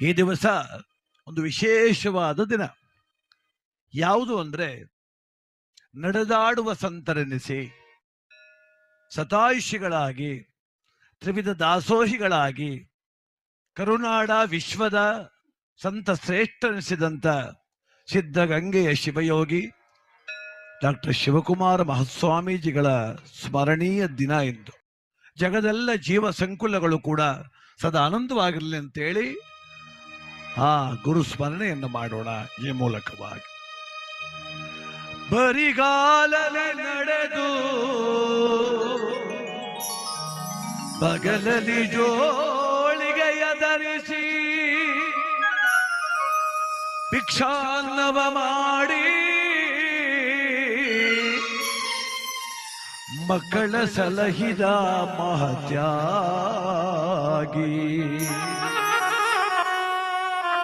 ಈ ದಿವಸ ಒಂದು ವಿಶೇಷವಾದ ದಿನ. ಯಾವುದು ಅಂದರೆ, ನಡೆದಾಡುವ ಸಂತರೆನಿಸಿ ಶತಾಯುಷಿಗಳಾಗಿ ತ್ರಿವಿಧ ದಾಸೋಹಿಗಳಾಗಿ ಕರುನಾಡ ವಿಶ್ವದ ಸಂತ ಶ್ರೇಷ್ಠನಿಸಿದಂಥ ಸಿದ್ಧಗಂಗೆಯ ಶಿವಯೋಗಿ ಡಾಕ್ಟರ್ ಶಿವಕುಮಾರ ಮಹಾಸ್ವಾಮೀಜಿಗಳ ಸ್ಮರಣೀಯ ದಿನ ಎಂದು ಜಗದೆಲ್ಲ ಜೀವ ಸಂಕುಲಗಳು ಕೂಡ ಸದಾ ಆನಂದವಾಗಿರಲಿ ಅಂತೇಳಿ ಆ ಗುರು ಸ್ಮರಣೆಯನ್ನು ಮಾಡೋಣ. ಈ ಮೂಲಕವಾಗಿ ಬರಿಗಾಲನೆ ನಡೆದು ಬಗಲಲಿ ಜೋಳಿಗೆಯ ಧರಿಸಿ ಭಿಕ್ಷಾನ್ನವ ಮಾಡಿ ಮಕ್ಕಳ ಸಲಹಿದ ಮಹತ್ಯಾಗಿ